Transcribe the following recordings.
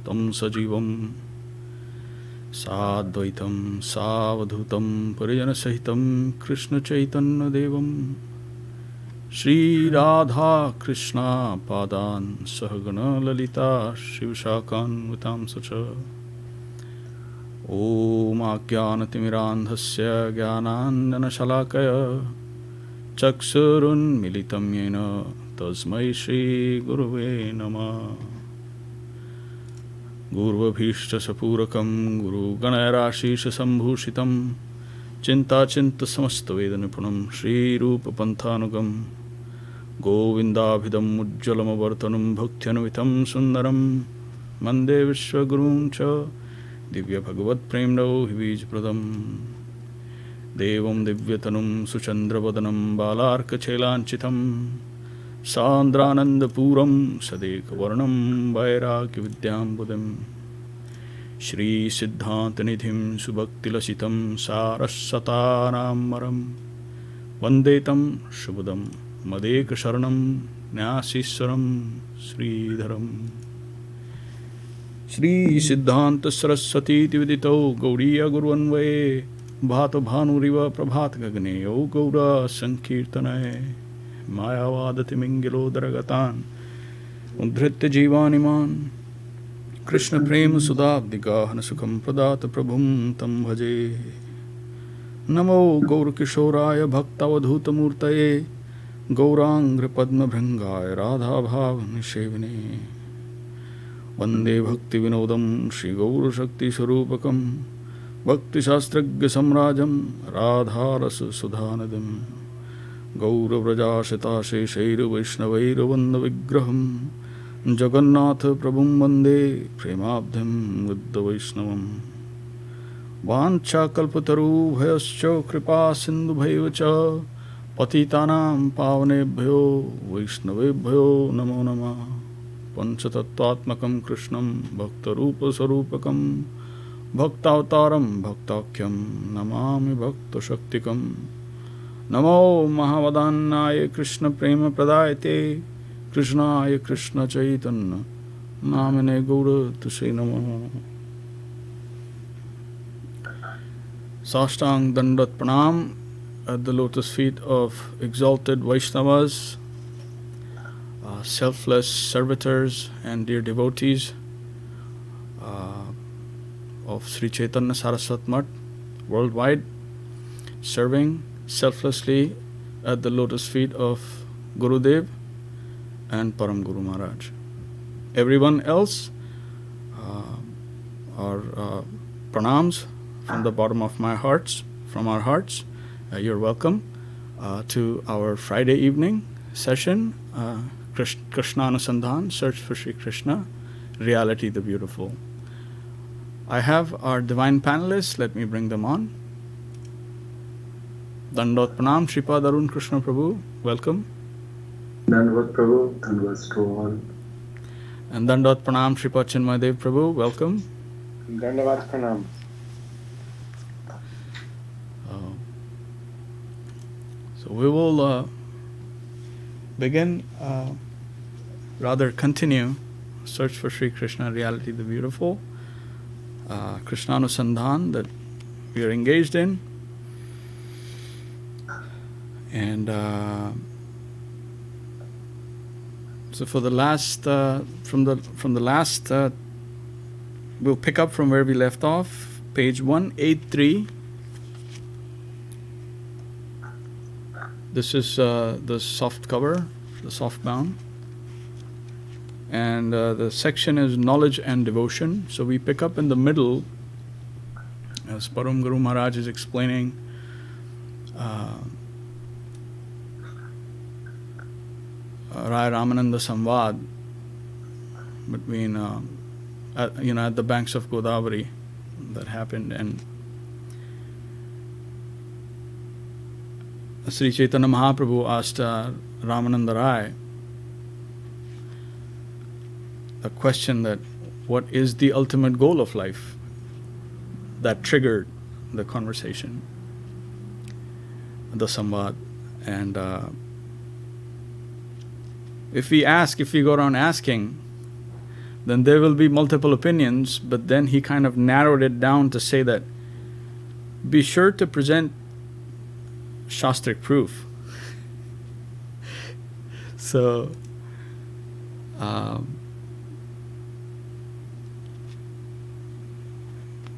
tam sajivam sadvaitam savadhutam parijana sahitam Krishna Chaitanya Devam Śrīdhar Krishna Padan Sahagana Lalita Shivashakan Vitam Sacha Om Ajnanatirandhasya Jnanandjana Shalakaya Chakshurun Militam Yena Tasmai Shri Guruve Namah Gurvabhishta Sapurakam Guru Ganarashisha Sambhushitam Chinta Chinta Samasta Vedanipunam Shri Rupa Panthanugam Govindabhidam Ujjalam Avartanam Bhaktyanuvitam Sundaram Mande Vishwagurum Cha Divya Bhagavad Premno Hivij Pradam Devam Divyatanum Suchandravadanam Balarka Chelanchitam Sandrananda Puram Sadeka Varnam Vairaki Vidyam Budam Shri Siddhanta Nidhim Subhakti Lasitam Sarasataram Maram Vandetam Shubhadam Madeka Sharanam Nyasiswaram Śrīdharam Shri Siddhanta Saraswati Tividito Gauriya Guruvanvaye Bhato Bhanuriva Prabhat Gagneyo Gaura Sankirtanaye Mayavadati Mingilo Daragatan Udhritya Jivaniman Krishna Prema Sudabdika Sukham Pradata Prabhum Tam Bhaje Namo Gaur Kishoraya Bhaktavadhuta Murtaye Gaurangra Padma Bhrangaya Radha Bhav Nishevane Vande Bhakti Vinodam Shri Gaur Shakti Sarupakam Bhakti Shastragya Samrajam Radha Rasa Sudhanadam Gaura Vrajashita Sheshaira Vaishnavaira Vanda Vigraham Jagannatha Prabhum Vande Premabdham Vidya Vaishnavam Vancha Kalpataru Bhayascha Kripa Sindhu Bhaivacha Patitanam Pavanebhyo Vaishnavebhyo Namo Namah Panchatattvatmakam Krishnam Bhaktarupa Sarupakam Bhaktavataram Bhaktakyam Namami Bhakta Shaktikam Namo Mahavadannaya Krishna Prema Pradayate Krishnaya Krishna Chaitanya Namane Gaura Tushe Namo Sashtang Dandat Pranam at the lotus feet of exalted Vaishnavas, selfless servitors and dear devotees of Sri Chaitanya Saraswat Math worldwide, serving selflessly at the lotus feet of Gurudev and Param Guru Mahārāj. Everyone else, our pranams from the bottom of my hearts, from our hearts. You're welcome to our Friday evening session, Krishna Anusandhan, Search for Sri Krishna, Reality the Beautiful. I have our divine panelists. Let me bring them on. Dandot Pranam, Shripad Arun Krishna Prabhu, welcome. Dandot Prabhu, Dandot to all. And Dandot Pranam, Shripad Chinmayadev Prabhu, welcome. Dandavat Pranam. So we will begin, rather continue, Search for Sri Krishna, Reality the Beautiful, Krishna Anusandhan that we are engaged in. And so for the last, from the last, we'll pick up from where we left off, page 183. This is the soft cover, the soft bound. And the section is Knowledge and Devotion. So we pick up in the middle, as Param Guru Mahārāj is explaining Raya Ramananda Samvad between, at the banks of Godavari that happened. And Sri Chaitanya Mahaprabhu asked Ramananda Rai a question that, what is the ultimate goal of life? That triggered the conversation, the samvad. And if we go around asking, then there will be multiple opinions, but then he kind of narrowed it down to say that be sure to present Shastric proof. So,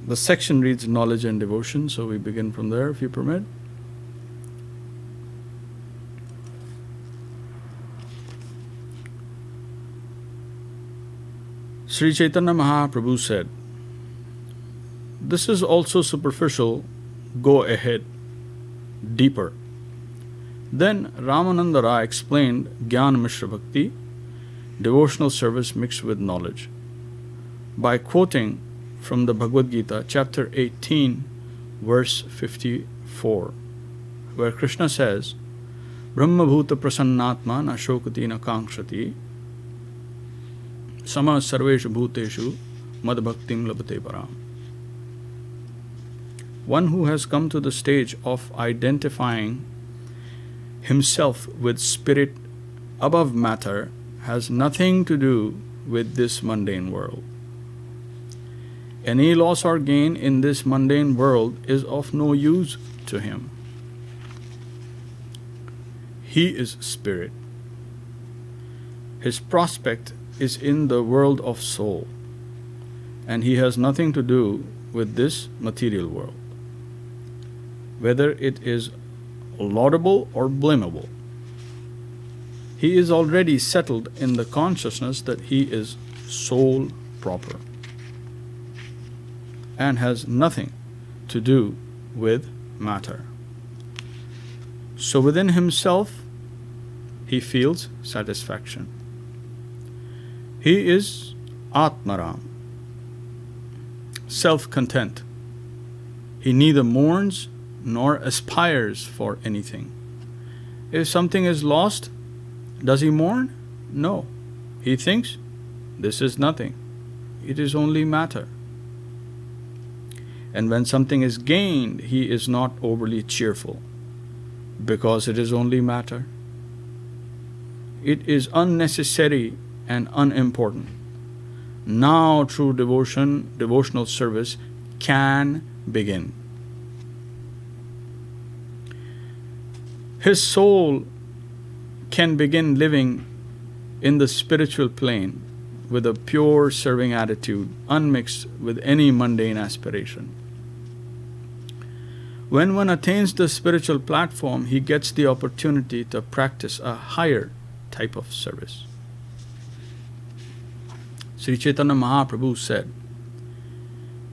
the section reads knowledge and devotion, so we begin from there, if you permit. Sri Chaitanya Mahaprabhu said, "This is also superficial, go ahead, deeper." Then Ramananda Rai explained Jnana Mishra Bhakti, devotional service mixed with knowledge, by quoting from the Bhagavad Gita, chapter 18, verse 54, where Krishna says, "Brahma bhuta prasannatma na shokati na kankshati sama sarveshu bhuteshu mad bhaktim labate param." One who has come to the stage of identifying himself with spirit above matter has nothing to do with this mundane world. Any loss or gain in this mundane world is of no use to him. He is spirit. His prospect is in the world of soul, and he has nothing to do with this material world, whether it is laudable or blamable. He is already settled in the consciousness that he is soul proper and has nothing to do with matter. So within himself, he feels satisfaction. He is Atmaram, self-content. He neither mourns nor aspires for anything. If something is lost, does he mourn? No. He thinks, this is nothing. It is only matter. And when something is gained, he is not overly cheerful, because it is only matter. It is unnecessary and unimportant. Now true devotional service can begin. His soul can begin living in the spiritual plane with a pure serving attitude, unmixed with any mundane aspiration. When one attains the spiritual platform, he gets the opportunity to practice a higher type of service. Sri Chaitanya Mahaprabhu said,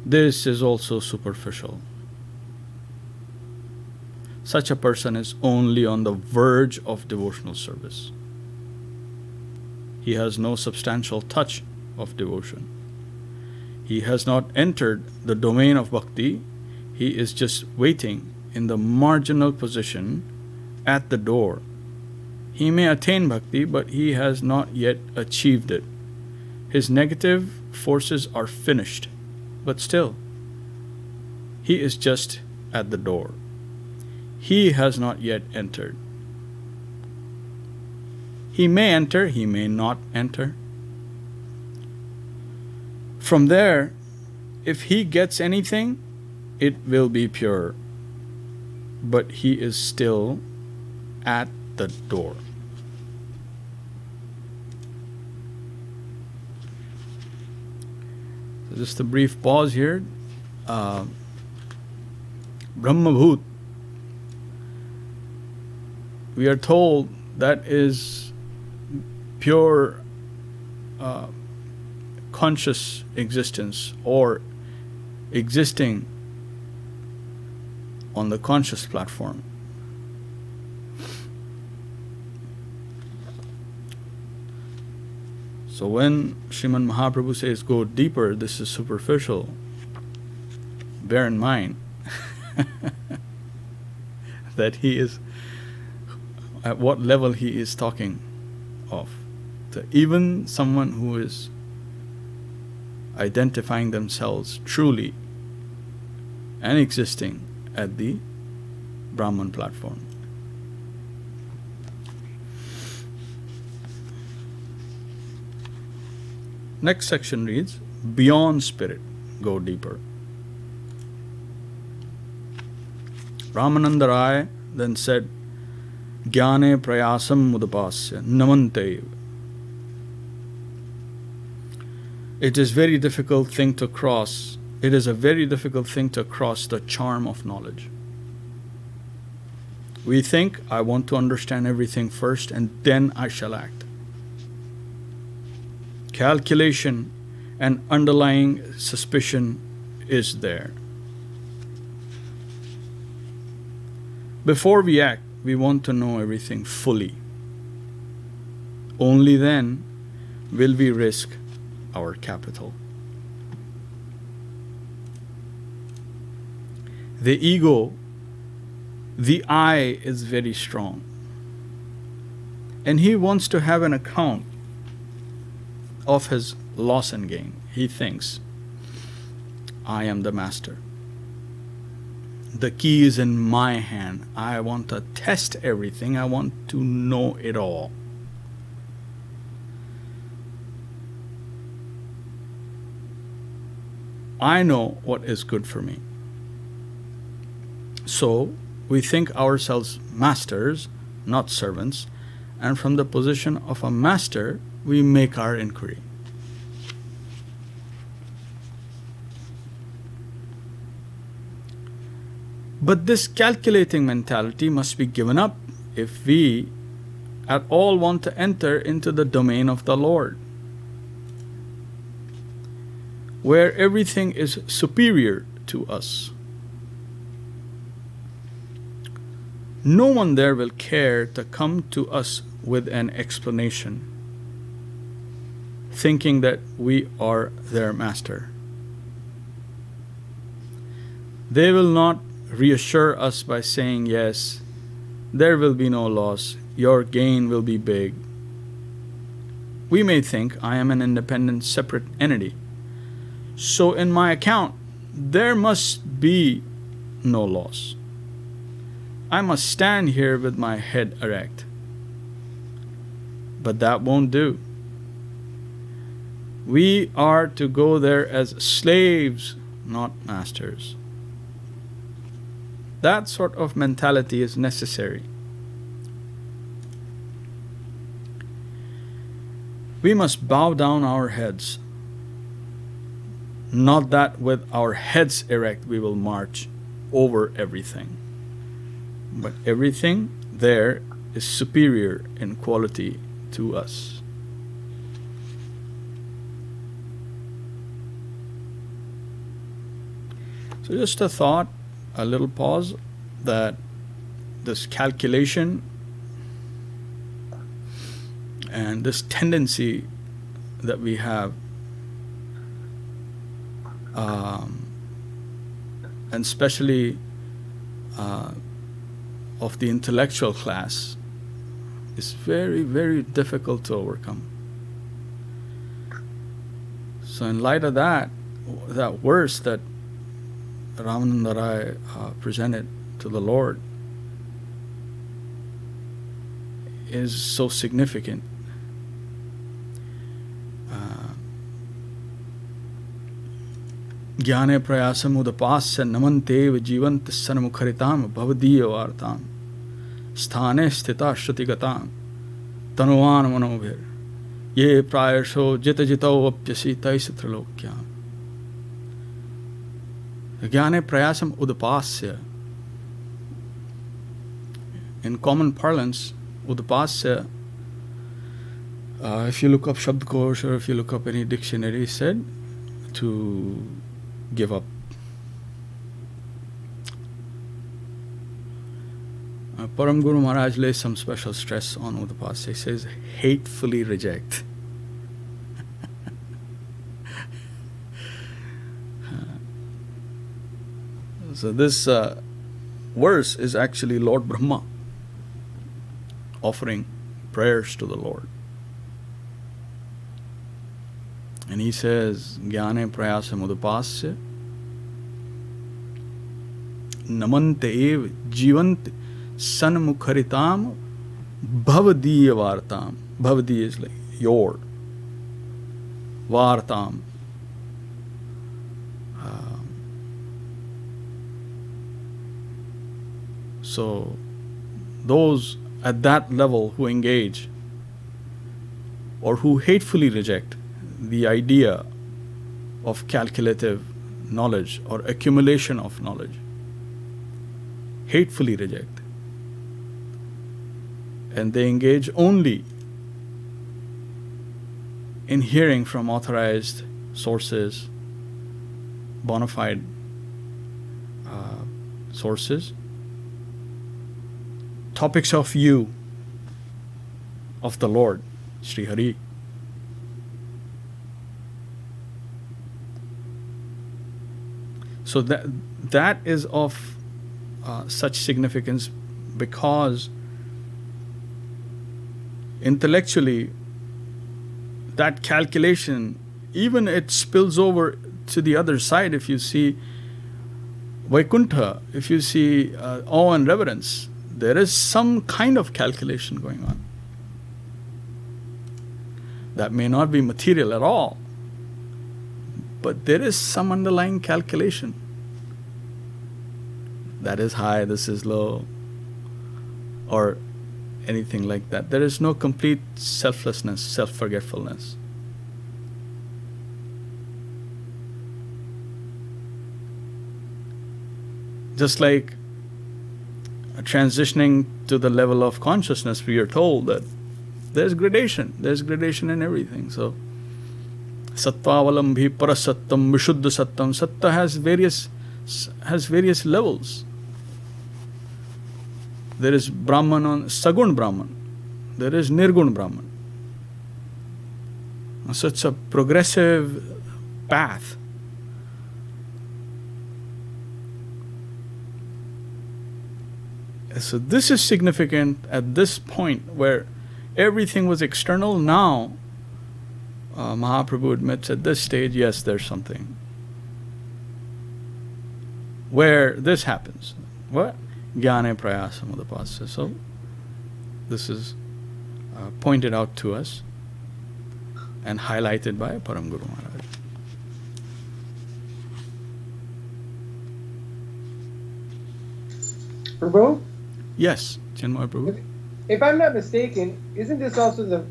"This is also superficial. Such a person is only on the verge of devotional service. He has no substantial touch of devotion. He has not entered the domain of bhakti. He is just waiting in the marginal position at the door. He may attain bhakti, but he has not yet achieved it. His negative forces are finished, but still, he is just at the door. He has not yet entered. He may enter, he may not enter. From there, if he gets anything, it will be pure, but he is still at the door." So just a brief pause here. Brahmabhut, we are told that is pure conscious existence, or existing on the conscious platform. So when Srimad Mahaprabhu says go deeper, this is superficial, bear in mind that he is, at what level he is talking of. So even someone who is identifying themselves truly and existing at the Brahman platform. Next section reads, beyond spirit, go deeper. Ramananda Rai then said, Jnane prayasam mudapasya namante. It is very difficult thing to cross. It is a very difficult thing to cross the charm of knowledge. We think, I want to understand everything first and then I shall act. Calculation and underlying suspicion is there. Before we act, we want to know everything fully. Only then will we risk our capital. The ego, the I, is very strong. And he wants to have an account of his loss and gain. He thinks, I am the master. The key is in my hand. I want to test everything. I want to know it all. I know what is good for me. So, we think ourselves masters, not servants, and from the position of a master, we make our inquiry. But this calculating mentality must be given up if we at all want to enter into the domain of the Lord, where everything is superior to us. No one there will care to come to us with an explanation, thinking that we are their master. They will not reassure us by saying, yes, there will be no loss, your gain will be big. We may think I am an independent, separate entity. So in my account, there must be no loss. I must stand here with my head erect. But that won't do. We are to go there as slaves, not masters. That sort of mentality is necessary. We must bow down our heads. Not that with our heads erect we will march over everything. But everything there is superior in quality to us. So just a thought, a little pause, that this calculation and this tendency that we have, and especially of the intellectual class, is very, very difficult to overcome. So in light of that verse that Ramananda Rai presented to the Lord is so significant. Jnane prayasam udapasya namantev jivant sanmukharitam bhavadiya vartam sthane sthita shruti-gatam tanuvan manobhir ye prayasho jita-jitau apyasi taisatrilokya. Jnane prayasam udapasya. In common parlance, udapasya, if you look up Shabdkosh or if you look up any dictionary, said to give up. Param Guru Mahārāj lays some special stress on udapasya. He says, hatefully reject. So this verse is actually Lord Brahma offering prayers to the Lord. And he says, Jnane prayasam udapasya namante ev jivant sanmukharitam bhavadiya vartam. Bhavadiya is like your. Vartam. So those at that level who engage or who hatefully reject the idea of calculative knowledge or accumulation of knowledge, hatefully reject, and they engage only in hearing from authorized sources, bona fide sources, topics of you, of the Lord, Sri Hari. So that is of such significance because intellectually that calculation, even it spills over to the other side. If you see Vaikuntha, if you see awe and reverence, there is some kind of calculation going on. That may not be material at all, but there is some underlying calculation. That is high, this is low, or anything like that. There is no complete selflessness, self-forgetfulness. Just like transitioning to the level of consciousness, we are told that there's gradation in everything. So sattvavalambhi parasattam vishuddha sattam. Satta has various levels. There is Brahman on Sagun Brahman. There is Nirgun Brahman. So it's a progressive path. So this is significant at this point where everything was external. Now, Mahaprabhu admits at this stage, yes, there's something. Where this happens. What? Jnane prayasa mudapasya. So, this is pointed out to us and highlighted by Param Guru Mahārāj. Prabhu? Yes, Chinmay Prabhu. If I'm not mistaken, isn't this also the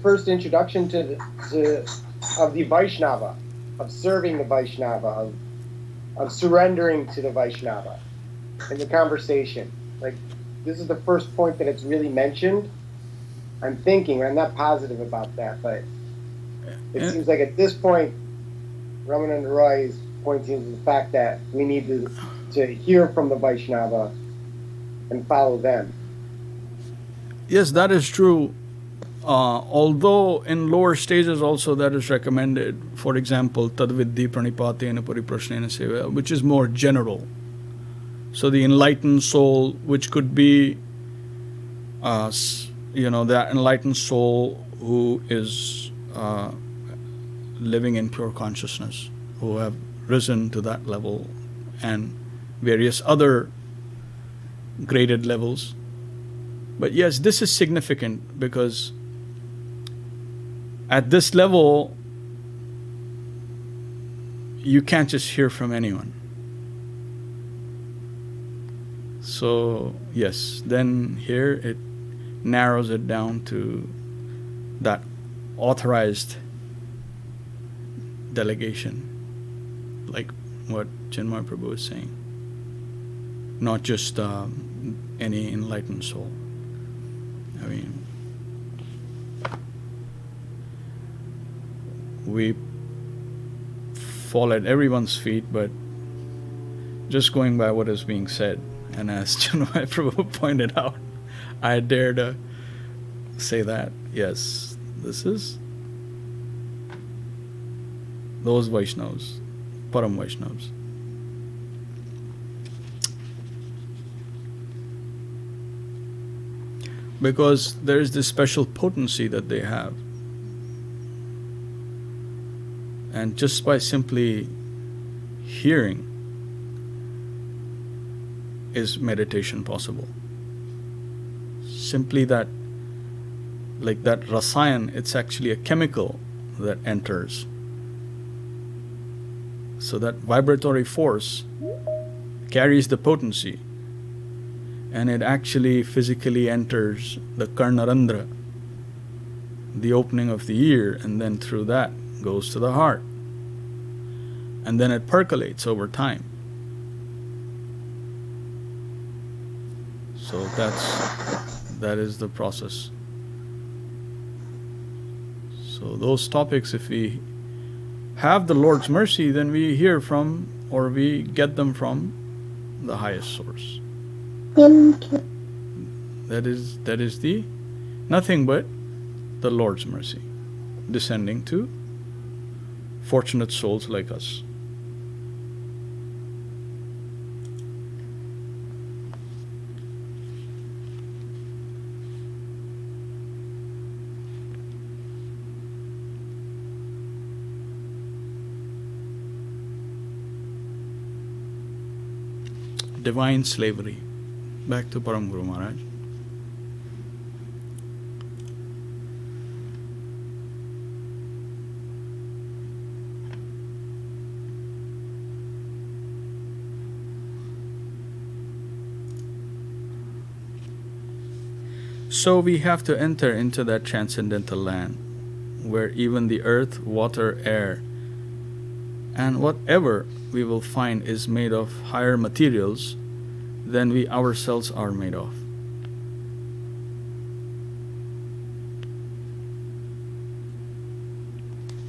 first introduction of the Vaishnava, of serving the Vaishnava, of surrendering to the Vaishnava in the conversation? Like, this is the first point that it's really mentioned. I'm thinking, I'm not positive about that, but it seems like at this point, Ramananda Roy is pointing to the fact that we need to hear from the Vaishnava and follow them. Yes, that is true. Although in lower stages also that is recommended. For example, tadviddhi pranipatena pariprashnena seva, which is more general. So the enlightened soul, which could be, that enlightened soul who is living in pure consciousness, who have risen to that level, and various other graded levels. But yes, this is significant because at this level, you can't just hear from anyone. So yes, then here it narrows it down to that authorized delegation, like what Chinmay Prabhu is saying. Not just any enlightened soul. I mean, we fall at everyone's feet, but just going by what is being said, and as Chinmay Prabhu pointed out, I dare to say that, yes, this is those Vaishnavas, Param Vaishnavas. Because there is this special potency that they have. And just by simply hearing is meditation possible. Simply that, like that rasayan, it's actually a chemical that enters. So that vibratory force carries the potency, and it actually physically enters the karnarandhra, the opening of the ear, and then through that goes to the heart. And then it percolates over time. So that is the process. So those topics, if we have the Lord's mercy, then we hear from, or we get them from, the highest source. That is the nothing but the Lord's mercy descending to fortunate souls like us. Divine slavery. Back to Param Guru Mahārāj. So we have to enter into that transcendental land where even the earth, water, air, and whatever we will find is made of higher materials than we ourselves are made of.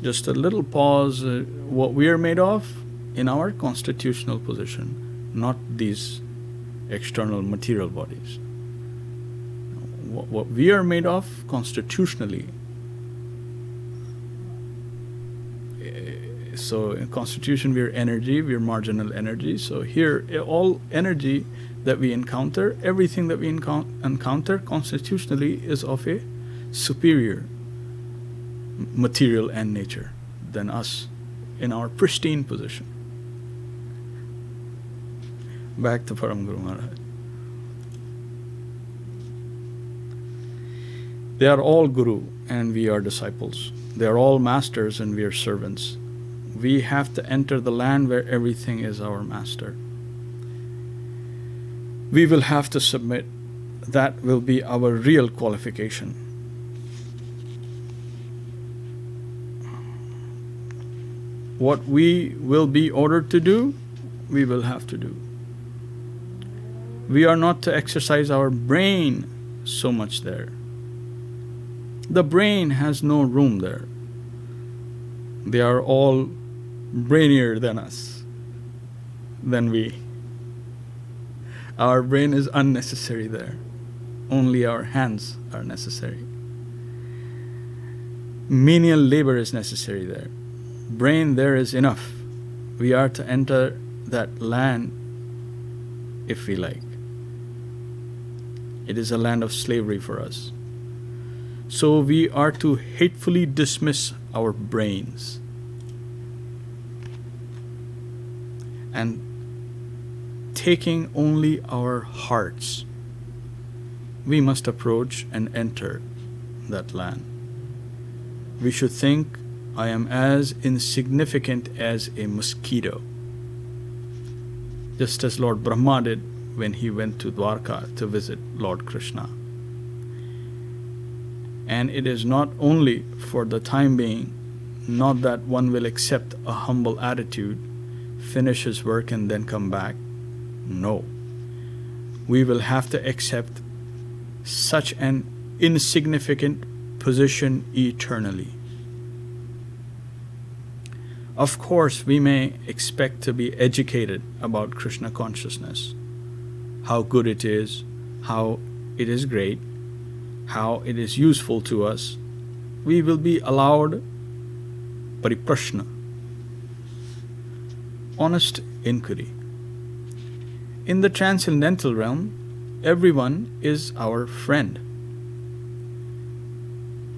Just a little pause. What we are made of in our constitutional position, not these external material bodies. What we are made of constitutionally. So in Constitution, we are energy, we are marginal energy. So here, all energy that we encounter, everything that we encounter constitutionally is of a superior material and nature than us in our pristine position. Back to Param Guru Mahārāj. They are all Guru and we are disciples. They are all masters and we are servants. We have to enter the land where everything is our master. We will have to submit. That will be our real qualification. What we will be ordered to do, we will have to do. We are not to exercise our brain so much there. The brain has no room there. They are all brainier than us, than we. Our brain is unnecessary there. Only our hands are necessary. Menial labor is necessary there. Brain there is enough. We are to enter that land if we like. It is a land of slavery for us. So we are to hatefully dismiss our brains and taking only our hearts, we must approach and enter that land. We should think, I am as insignificant as a mosquito. Just as Lord Brahma did when he went to Dwarka to visit Lord Krishna. And it is not only for the time being, not that one will accept a humble attitude, finish his work and then come back. No. We will have to accept such an insignificant position eternally. Of course, we may expect to be educated about Krishna consciousness, how good it is, how it is great, how it is useful to us. We will be allowed pariprashna, honest inquiry. In the transcendental realm, everyone is our friend.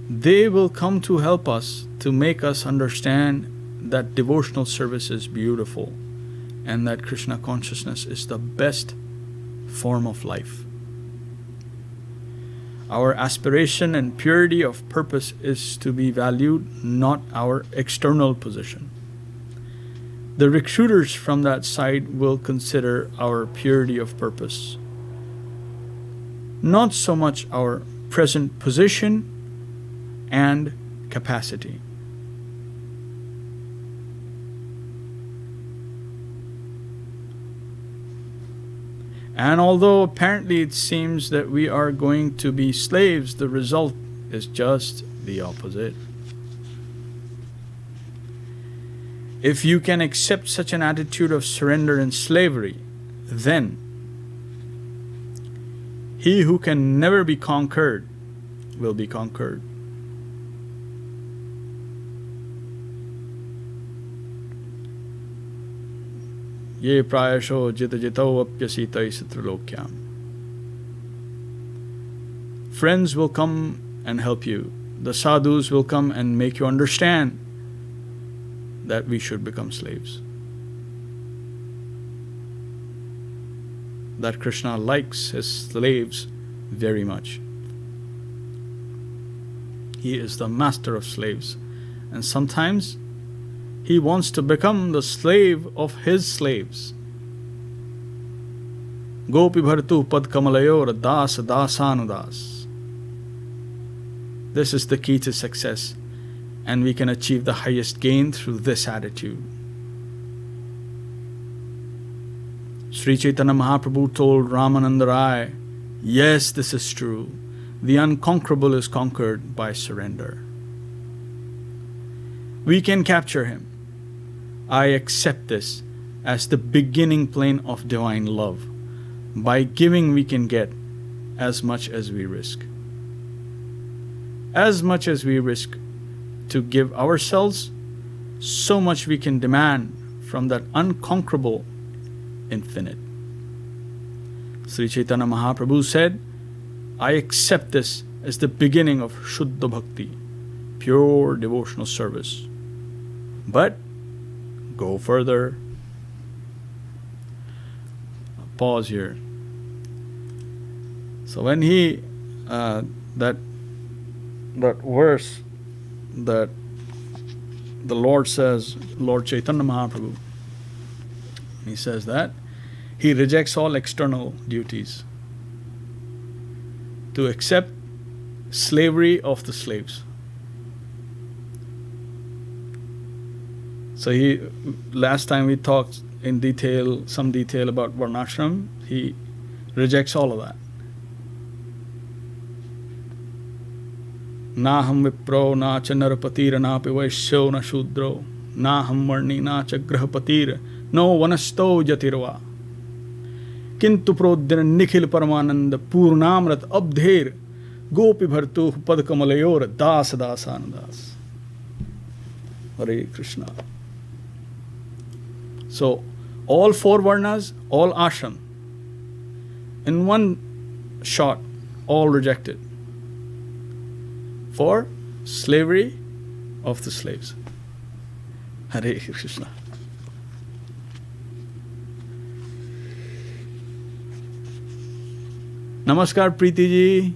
They will come to help us, to make us understand that devotional service is beautiful and that Krishna consciousness is the best form of life. Our aspiration and purity of purpose is to be valued, not our external position. The recruiters from that side will consider our purity of purpose, not so much our present position and capacity. And although apparently it seems that we are going to be slaves, the result is just the opposite. If you can accept such an attitude of surrender and slavery, then he who can never be conquered will be conquered. Ye prayasho jita jitau apyasitai satrilokyam. Friends will come and help you. The sadhus will come and make you understand that we should become slaves. That Krishna likes his slaves very much. He is the master of slaves. And sometimes he wants to become the slave of his slaves. Gopi bhartu pad kamalayor das dasanudas. This is the key to success, and we can achieve the highest gain through this attitude. Sri Chaitanya Mahaprabhu told Ramananda Rai, yes, this is true. The unconquerable is conquered by surrender. We can capture him. I accept this as the beginning plane of divine love. By giving we can get as much as we risk. As much as we risk to give ourselves, so much we can demand from that unconquerable infinite. Sri Chaitanya Mahaprabhu said, I accept this as the beginning of Shuddha Bhakti, pure devotional service. But go further. Pause here. So when he that verse that the Lord says, Lord Chaitanya Mahaprabhu, he says that he rejects all external duties to accept slavery of the slaves. So last time we talked in detail, some detail about Varnashram, he rejects all of that. Na ham vipro, na cha narapatira, na pi vaishyo, na shudro, na ham varni, na cha grahapatira, no vanasto jatirva. Kintu prodhir nikhil paramananda purnamrat abdher gopi bhartu padkamalayor das dasanudas. Hare Krishna. So, all four varnas, all ashram, in one shot, all rejected for slavery of the slaves. Hare Krishna. Namaskar Preeti ji.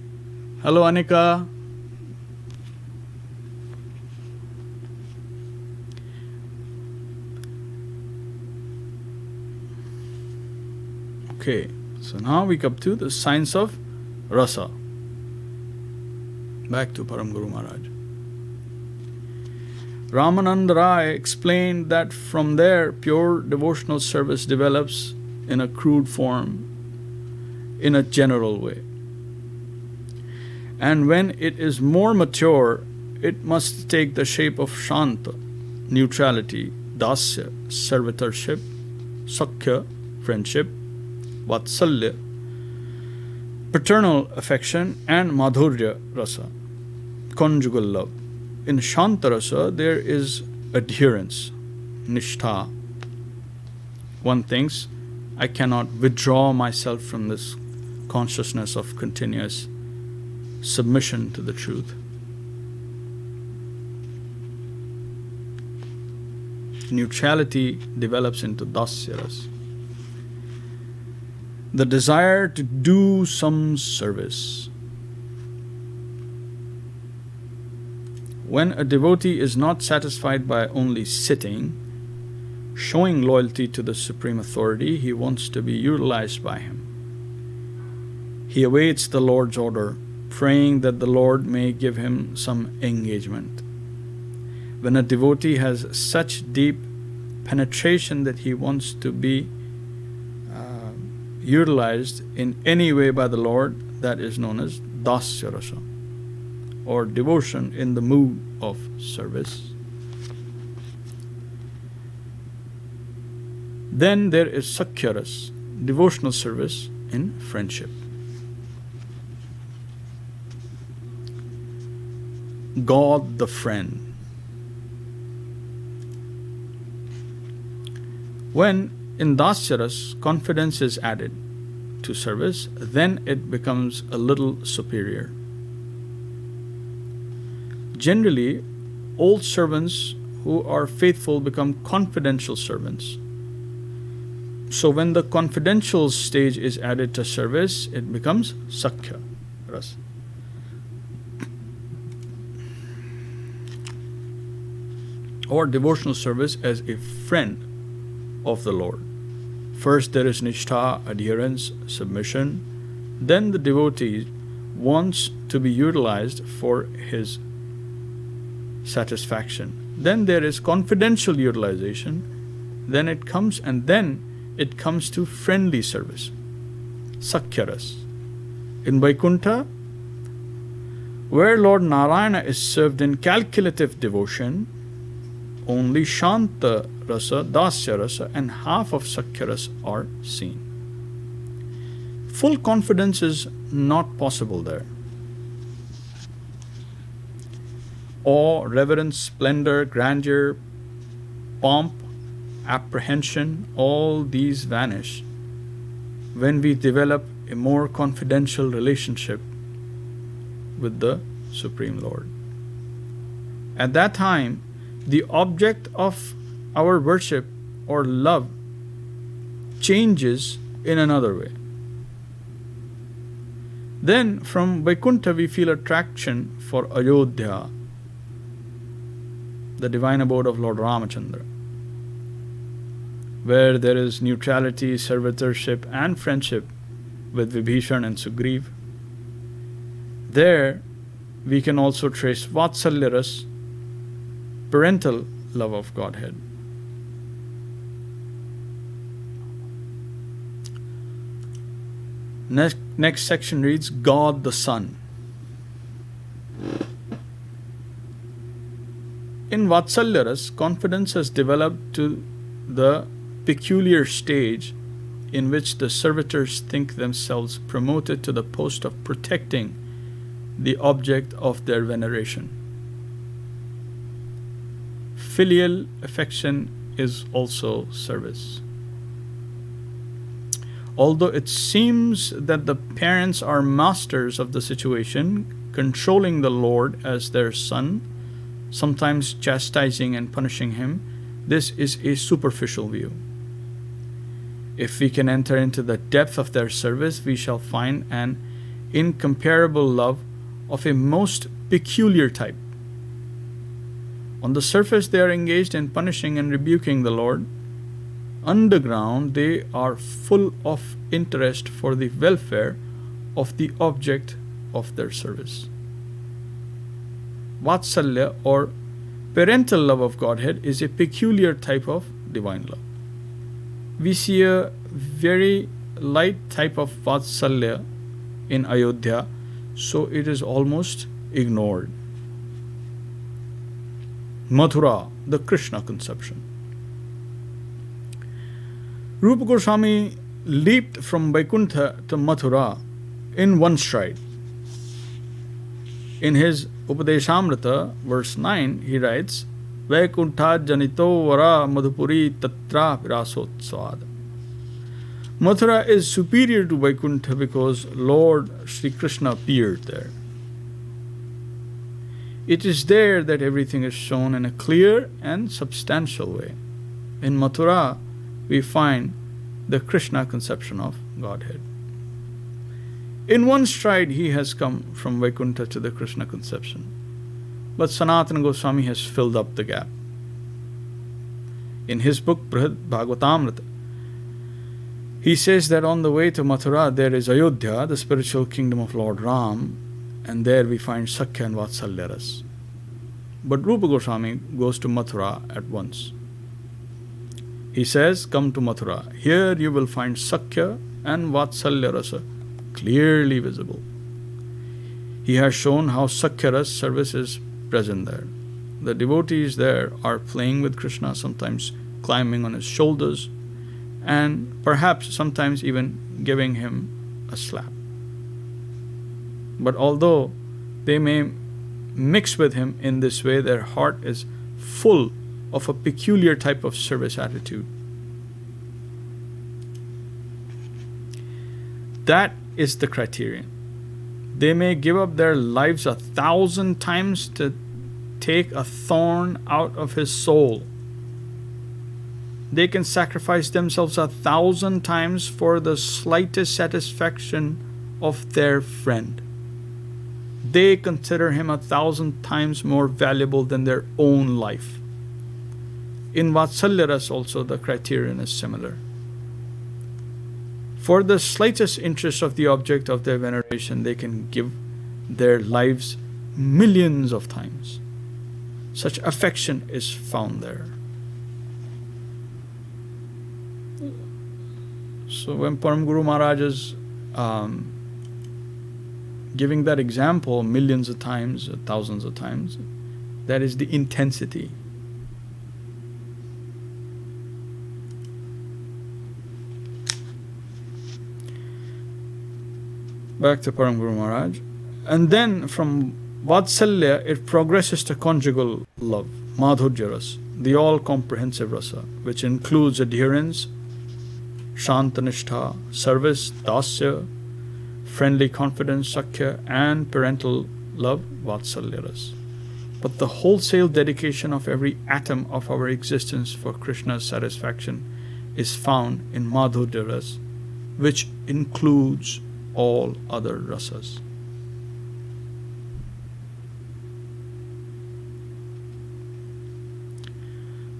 Hello Anika. Okay, so now we come to the science of rasa. Back to Param Guru Mahārāj. Ramananda Rai explained that from there pure devotional service develops in a crude form, in a general way. And when it is more mature, it must take the shape of Shanta, neutrality, Dasya, servitorship, Sakhya, friendship, Vatsalya, paternal affection, and Madhurya Rasa, conjugal love. In Shanta Rasa, there is adherence, Nishtha. One thinks, I cannot withdraw myself from this consciousness of continuous submission to the truth. Neutrality develops into Dasyaras, the desire to do some service. When a devotee is not satisfied by only sitting, showing loyalty to the Supreme Authority, he wants to be utilized by him. He awaits the Lord's order, praying that the Lord may give him some engagement. When a devotee has such deep penetration that he wants to be utilized in any way by the Lord, that is known as dasya rasa, or devotion in the mood of service. Then there is sakhya rasa, devotional service in friendship. God the friend. When in dasya rasa confidence is added to service, then it becomes a little superior. Generally, old servants who are faithful become confidential servants. So when the confidential stage is added to service, it becomes sakhya rasa. Or devotional service as a friend of the Lord. First there is nishtha, adherence, submission. Then the devotee wants to be utilized for his satisfaction. Then there is confidential utilization. Then it comes to friendly service, sakhya rasa. In Vaikuntha, where Lord Narayana is served in calculative devotion, only shanta rasa, dasya rasa, and half of sakhya rasa are seen. Full confidence is not possible there. Awe, reverence, splendor, grandeur, pomp, apprehension, all these vanish when we develop a more confidential relationship with the Supreme Lord. At that time, the object of our worship or love changes in another way. Then from Vaikuntha we feel attraction for Ayodhya, the divine abode of Lord Ramachandra, where there is neutrality, servitorship and friendship with Vibhishan and Sugriv. There we can also trace Vatsalya rasa, parental love of Godhead. Next section reads God the Son. In Vatsalya rasa, confidence has developed to the peculiar stage in which the servitors think themselves promoted to the post of protecting the object of their veneration. Filial affection is also service. Although it seems that the parents are masters of the situation, controlling the Lord as their son, sometimes chastising and punishing him, this is a superficial view. If we can enter into the depth of their service, we shall find an incomparable love of a most peculiar type. On the surface, they are engaged in punishing and rebuking the Lord. Underground, they are full of interest for the welfare of the object of their service. Vatsalya, or parental love of Godhead, is a peculiar type of divine love. We see a very light type of Vatsalya in Ayodhya, so it is almost ignored. Mathura, the Krishna conception. Rupa Goswāmī leaped from Vaikuntha to Mathura in one stride. In his Upadeshamrita, verse 9, he writes, Vaikuntha janito vara madhupuri tatra virasotsvad. Mathura is superior to Vaikuntha because Lord Sri Krishna appeared there. It is there that everything is shown in a clear and substantial way. In Mathura, we find the Krishna conception of Godhead. In one stride, he has come from Vaikuntha to the Krishna conception. But Sanatana Goswami has filled up the gap. In his book Brihad Bhagavatamrita, he says that on the way to Mathura there is Ayodhya, the spiritual kingdom of Lord Ram, and there we find Sakhya and Vatsalya Ras. But Rupa Goswami goes to Mathura at once. He says, come to Mathura. Here you will find Sakhya and Vatsalya Rasa clearly visible. He has shown how Sakhya Rasa service is present there. The devotees there are playing with Krishna, sometimes climbing on his shoulders, and perhaps sometimes even giving him a slap. But although they may mix with him in this way, their heart is full of a peculiar type of service attitude. That is the criterion. They may give up their lives 1,000 times to take a thorn out of his soul. They can sacrifice themselves 1,000 times for the slightest satisfaction of their friend. They consider him 1,000 times more valuable than their own life. In Vatsalya Rasa also the criterion is similar. For the slightest interest of the object of their veneration, they can give their lives millions of times. Such affection is found there. So when Param Guru Mahārāj is giving that example millions of times, thousands of times, that is the intensity. Back to Param Guru Mahārāj. And then from Vatsalya, it progresses to conjugal love, Madhurya Rasa, the all-comprehensive rasa, which includes adherence, Shantanishtha, service, Dasya, friendly confidence, Sakhya, and parental love, Vatsalya Rasa. But the wholesale dedication of every atom of our existence for Krishna's satisfaction is found in Madhurya Rasa, which includes all other rasas.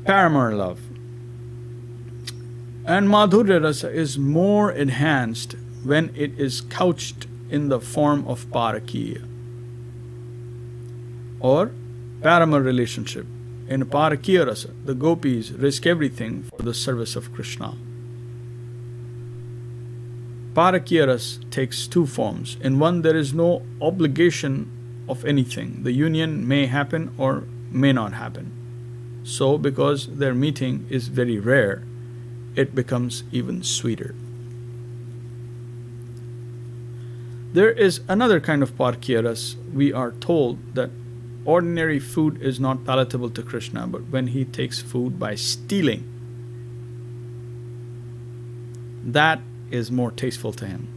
Paramar love. And Madhurya Rasa is more enhanced when it is couched in the form of Parakiya or Paramar relationship. In Parakiya Rasa, the gopis risk everything for the service of Krishna. Parakiya Rasa takes two forms. In one, there is no obligation of anything. The union may happen or may not happen. So, because their meeting is very rare, it becomes even sweeter. There is another kind of Parakiya Rasa. We are told that ordinary food is not palatable to Krishna, but when he takes food by stealing, that is more tasteful to him.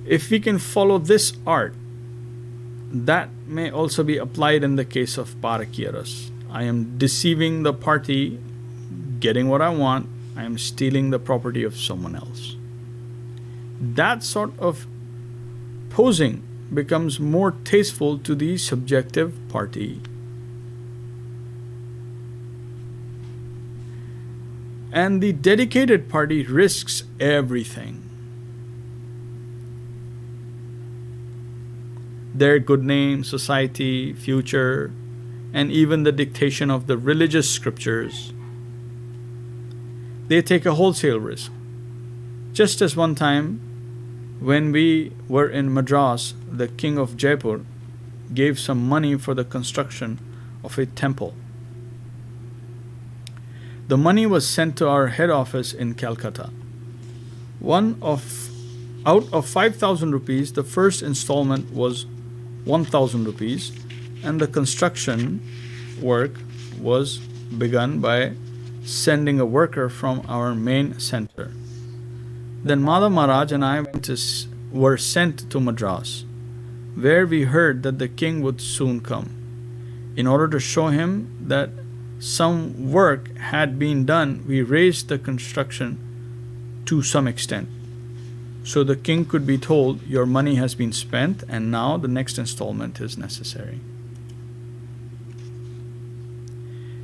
If we can follow this art, that may also be applied in the case of Parakiya Rasa. I am deceiving the party, getting what I want, I am stealing the property of someone else. That sort of posing becomes more tasteful to the subjective party. And the dedicated party risks everything. Their good name, society, future, and even the dictation of the religious scriptures. They take a wholesale risk. Just as one time, when we were in Madras, the king of Jaipur gave some money for the construction of a temple. The money was sent to our head office in Calcutta. Out of 5,000 rupees, the first installment was 1,000 rupees, and the construction work was begun by sending a worker from our main center. Then Madhav Mahārāj and I were sent to Madras, where we heard that the king would soon come. In order to show him that some work had been done, we raised the construction to some extent. So the king could be told, your money has been spent and now the next installment is necessary.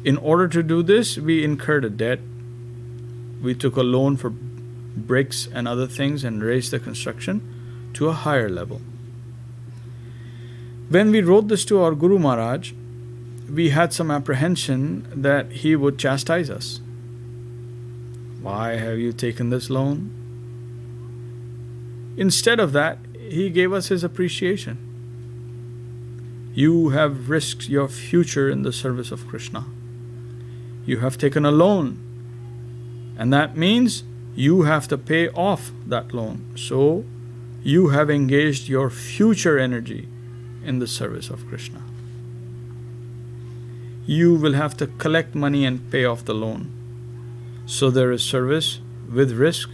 In order to do this, we incurred a debt. We took a loan for bricks and other things and raised the construction to a higher level. When we wrote this to our Guru Mahārāj, we had some apprehension that he would chastise us. Why have you taken this loan? Instead of that, he gave us his appreciation. You have risked your future in the service of Krishna. You have taken a loan, and that means you have to pay off that loan. So you have engaged your future energy in the service of Krishna. You will have to collect money and pay off the loan. So there is service with risk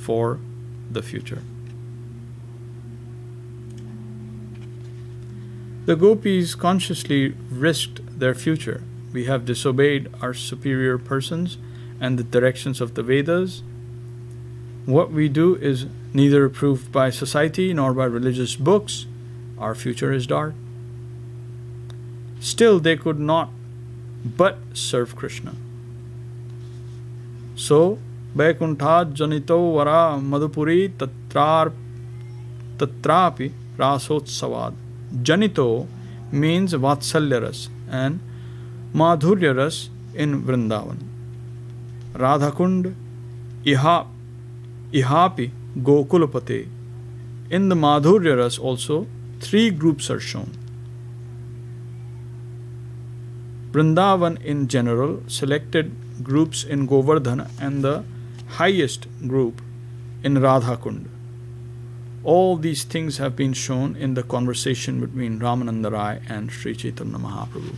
for the future. The gopis consciously risked their future. We have disobeyed our superior persons and the directions of the Vedas. What we do is neither approved by society nor by religious books. Our future is dark. Still, they could not but serve Krishna. So, Vaikuntha janito vara madhupuri tatrapi rasotsavad. Janito means Vatsalyaras and Madhuryaras in Vrindavan. Radhakund Ihapi Gokulapate. In the Madhuryaras also, 3 groups are shown. Vrindavan in general selected groups in Govardhana and the highest group in Radhakund. All these things have been shown in the conversation between Ramananda Rai and Sri Chaitanya Mahaprabhu.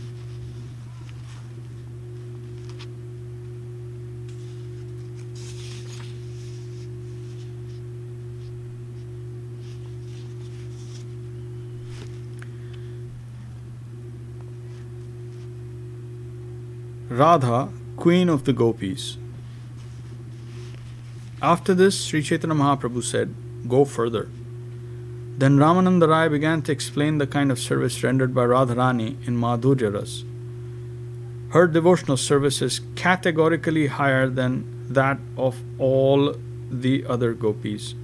Radha, queen of the gopis. After this, Sri Chaitanya Mahaprabhu said, go further. Then Ramananda Rai began to explain the kind of service rendered by Radharani in Madhurya Ras. Her devotional service is categorically higher than that of all the other gopis.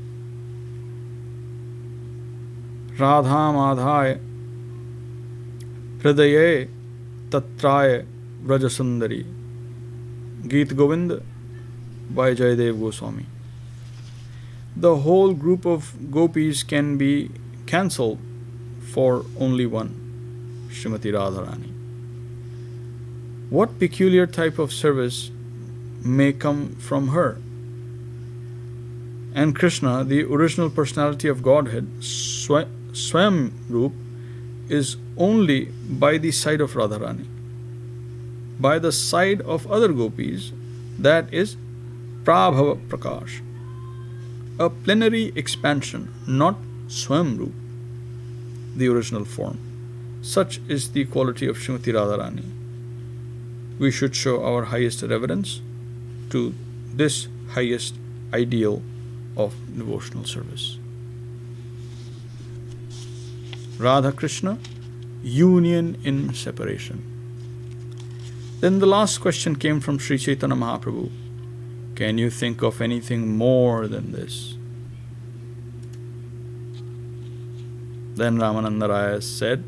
Radha Madhaya Hridaye Tatraya Vrajasundari. Geet Govind by Dev-Goswāmī. The whole group of gopis can be cancelled for only one, Srimati Radharani. What peculiar type of service may come from her? And Krishna, the original personality of Godhead, Swayam Roop, is only by the side of Radharani. By the side of other gopis, that is Prabhava Prakash, a plenary expansion, not Swayamrup, the original form. Such is the quality of Srimati Radharani. We should show our highest reverence to this highest ideal of devotional service. Radha Krishna, union in separation. Then the last question came from Sri Chaitanya Mahaprabhu. Can you think of anything more than this? Then Ramananda Raya said,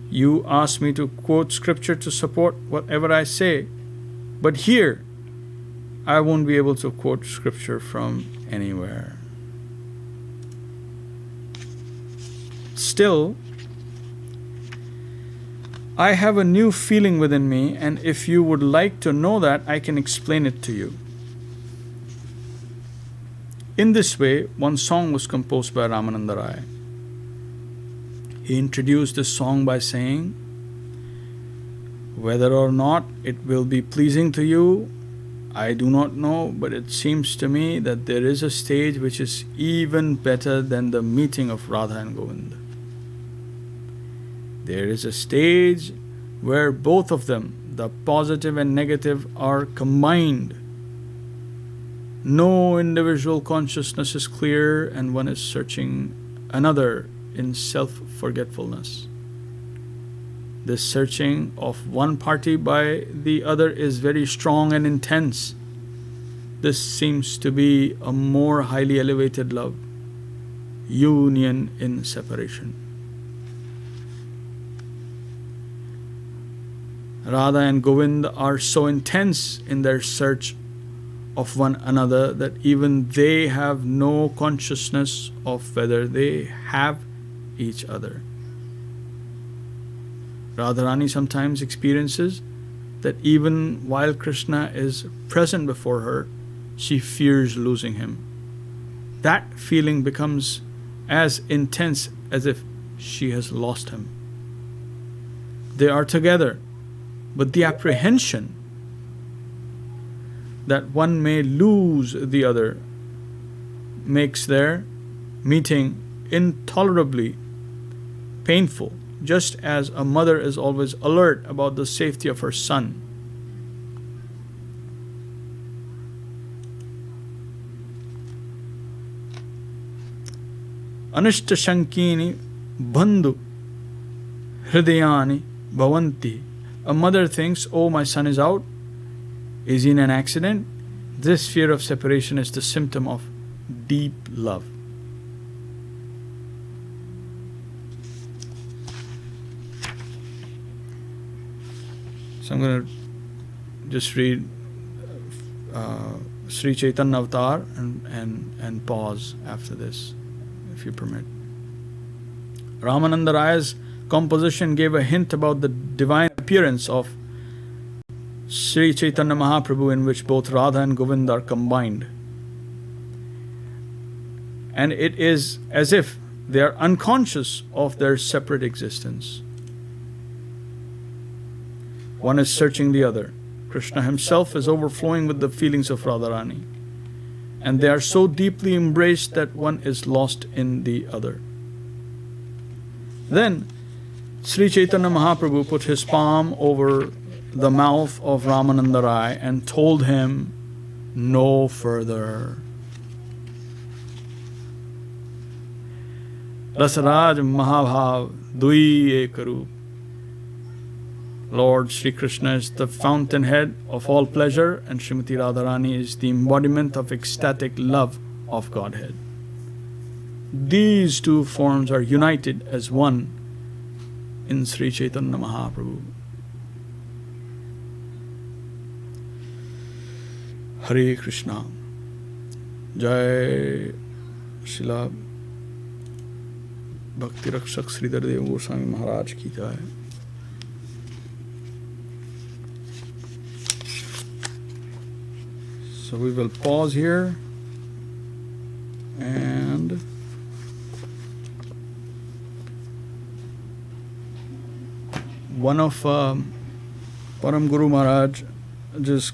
you asked me to quote scripture to support whatever I say, but here I won't be able to quote scripture from anywhere. Still, I have a new feeling within me, and if you would like to know that, I can explain it to you. In this way, one song was composed by Ramananda Raya. He introduced this song by saying, whether or not it will be pleasing to you, I do not know, but it seems to me that there is a stage which is even better than the meeting of Radha and Govinda. There is a stage where both of them, the positive and negative, are combined. No individual consciousness is clear, and one is searching another in self-forgetfulness. This searching of one party by the other is very strong and intense. This seems to be a more highly elevated love, union in separation. Radha and Govind are so intense in their search of one another that even they have no consciousness of whether they have each other. Radharani sometimes experiences that even while Krishna is present before her, she fears losing him. That feeling becomes as intense as if she has lost him. They are together, but the apprehension that one may lose the other makes their meeting intolerably painful, just as a mother is always alert about the safety of her son. Anishta shankini bandhu hridayani bhavanti. A mother thinks, oh, my son is out. Is he in an accident? This fear of separation is the symptom of deep love. So I'm going to just read Sri Chaitanya Avatar and pause after this, if you permit. Ramananda Raya's composition gave a hint about the divine appearance of Sri Chaitanya Mahaprabhu, in which both Radha and Govind are combined. And it is as if they are unconscious of their separate existence. One is searching the other. Krishna himself is overflowing with the feelings of Radharani, and they are so deeply embraced that one is lost in the other. Then Sri Chaitanya Mahaprabhu put his palm over the mouth of Ramananda Rai and told him no further. Rasaraj Mahabhav Dui Ekaru. Lord Sri Krishna is the fountainhead of all pleasure, and Srimati Radharani is the embodiment of ecstatic love of Godhead. These two forms are united as one in Sri Chaitanya Mahaprabhu. Hare Krishna. Jai Śrīla Bhakti Rakṣhak Śrīdhar Dev-Goswāmī Mahārāj ki jai. So we will pause here and one of Param Guru Mahārāj just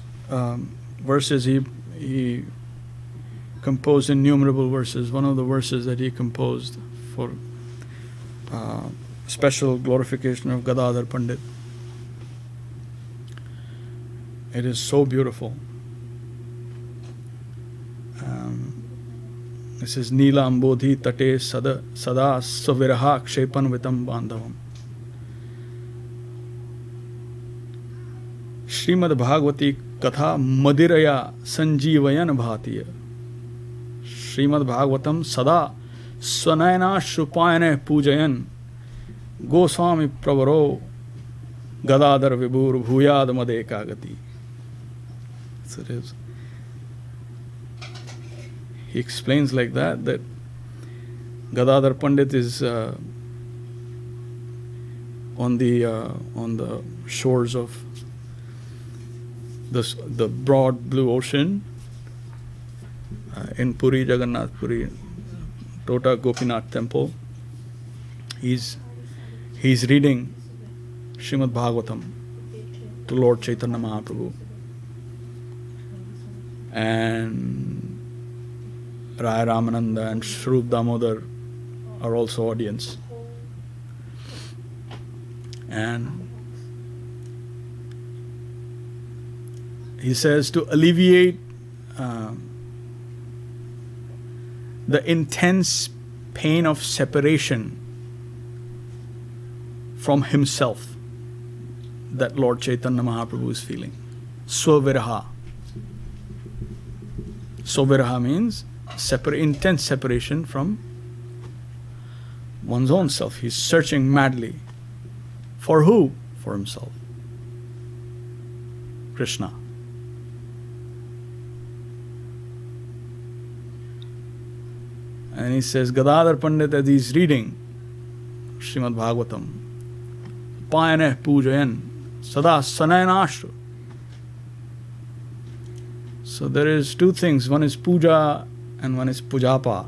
verses he composed innumerable verses. One of the verses that he composed for special glorification of Gadadhar Pandit. It is so beautiful. This is Nila Ambodhi Tate Sada Saviraha Kshepan Vitam Bandhavam. Srimad Bhagavati Katha Madiraya Sanjeevayan Bhatiya. Srimad Bhagavatam Sada Swanayana Shupayane Pujayan Goswami Pravaro Gadadhar Vibhur Bhuyad Madekagati. So it is. He explains like that Gadadhar Pandit is on the shores of the broad blue ocean in Puri, Jagannath Puri, Tota Gopinath temple. He's reading Srimad Bhagavatam to Lord Chaitanya Mahaprabhu, and Raya Ramananda and Shrup Damodar are also audience. And he says to alleviate the intense pain of separation from himself that Lord Chaitanya Mahaprabhu is feeling. Svaviraha. Svaviraha means intense separation from one's own self. He's searching madly. For who? For himself. Krishna. And he says, Gadadhar Pandit, as he's reading Srimad Bhagavatam, Payane Pujayan Sada Sanayanashru. So there is two things. One is puja and one is pujapa.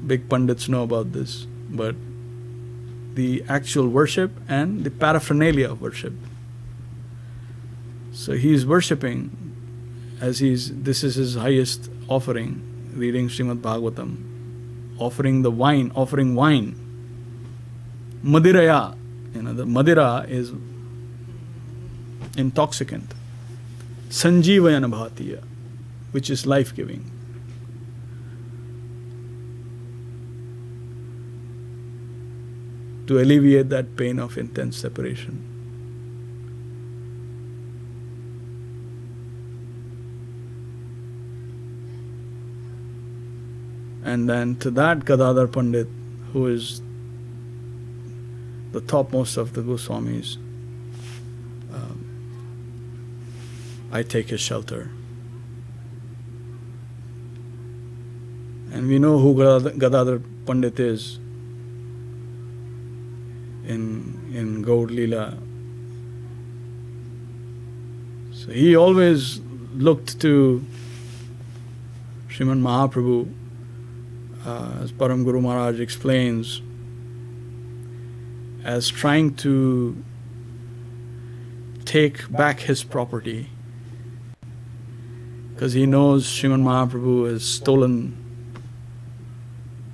Big pundits know about this, but the actual worship and the paraphernalia of worship. So he is worshipping this is his highest offering, reading Srimad Bhagavatam, offering wine. Madiraya, the Madira is intoxicant. Sanjeevayana bhatiya, which is life-giving. To alleviate that pain of intense separation. And then to that Gadadhar Pandit, who is the topmost of the Goswamis, I take his shelter. And we know who Gadadhar Pandit is in Gaur Leela. So he always looked to Sriman Mahaprabhu, as Param Guru Mahārāj explains, as trying to take back his property, because he knows Sriman Mahaprabhu has stolen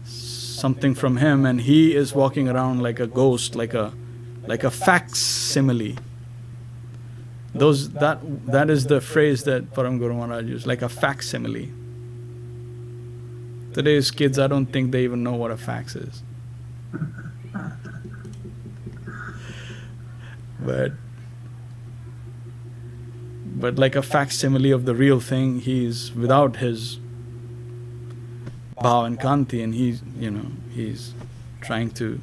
something from him, and he is walking around like a ghost, like a facsimile. That is the phrase that Param Guru Mahārāj used, like a facsimile. Today's kids, I don't think they even know what a fax is. But like a facsimile of the real thing, he's without his bhav and kanti, and he's trying to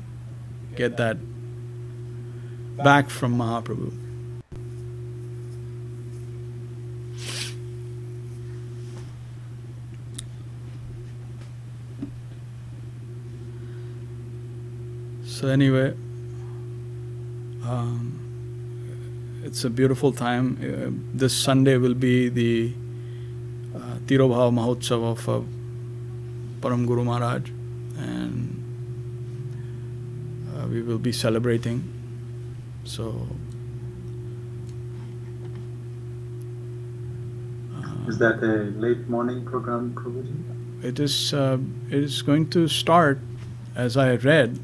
get that back from Mahaprabhu. So anyway, it's a beautiful time. This Sunday will be the Tirobhav Mahotsav of Param Guru Mahārāj, and we will be celebrating. So is that a late morning program, Prabhuji? It is going to start, as I read,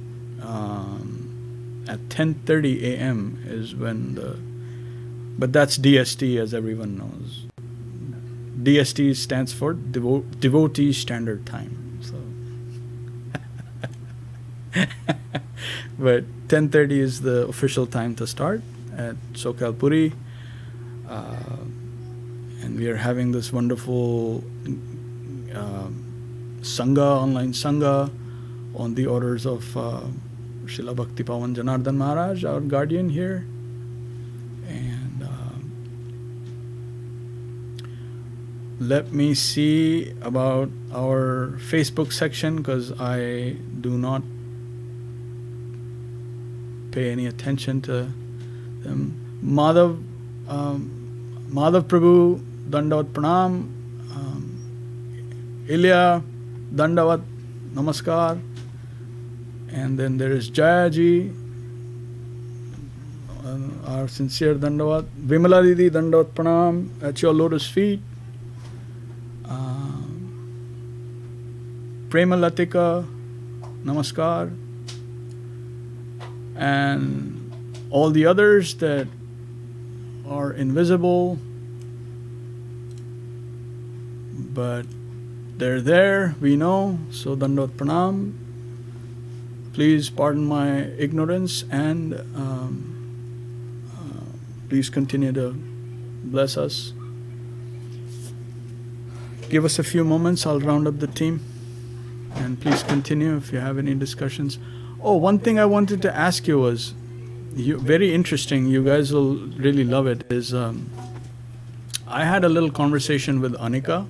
at 10:30 a.m. is when but that's DST, as everyone knows. DST stands for Devotee Standard Time. So, but 10:30 is the official time to start at Sokal Puri, and we are having this wonderful Sangha, online Sangha, on the orders of Srila Bhakti Pavan Janardhan Mahārāj, our guardian here. And let me see about our Facebook section, because I do not pay any attention to them. Madhav Prabhu, Dandavat Pranam. Ilya, Dandavat Namaskar. And then there is Jayaji, our sincere Dandavat. Vimala Didi, Dandavat Pranam, at your lotus feet. Prema Latika, Namaskar. And all the others that are invisible, but they're there, we know. So Dandot Pranam. Please pardon my ignorance, and please continue to bless us. Give us a few moments, I'll round up the team. And please continue if you have any discussions. Oh, one thing I wanted to ask you was, very interesting, you guys will really love it, is I had a little conversation with Anika.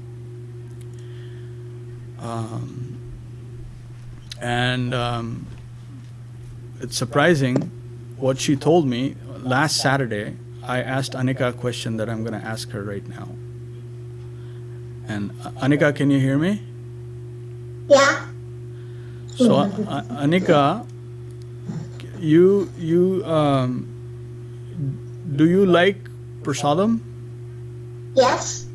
It's surprising what she told me last Saturday. I asked Anika a question that I'm going to ask her right now. And Anika, can you hear me? Yeah. So Anika, you do you like prasadam? Yes.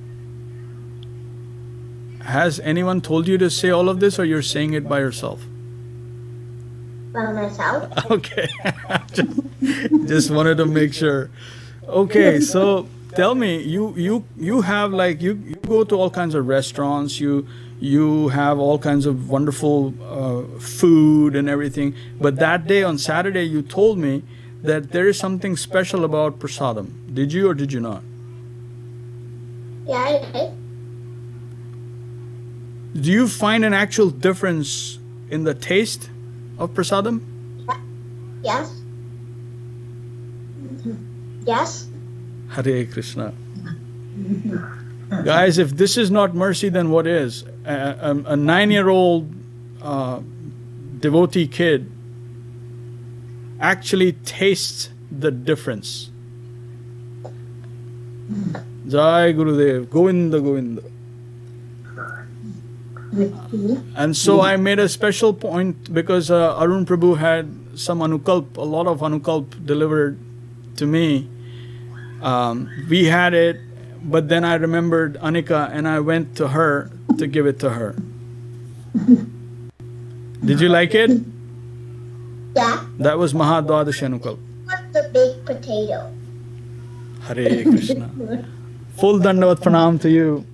Has anyone told you to say all of this, or you're saying it by yourself? By myself. Okay. just wanted to make sure. Okay, so tell me, you have like you go to all kinds of restaurants, you have all kinds of wonderful food and everything, but that day on Saturday you told me that there is something special about prasadam. Did you or did you not? Yeah, I did. Do you find an actual difference in the taste of prasadam? Yes. Yes. Hare Krishna. Guys, if this is not mercy, then what is? A 9-year-old devotee kid actually tastes the difference. Jai Gurudev, Govinda Govinda. And so I made a special point because Arun Prabhu had some anukalp, a lot of anukalp delivered to me. We had it, but then I remembered Anika and I went to her to give it to her. Did you like it? Yeah. That was Mahādvadashi anukalp. What's the baked potato? Hare Krishna. Full Dandavat Pranam to you.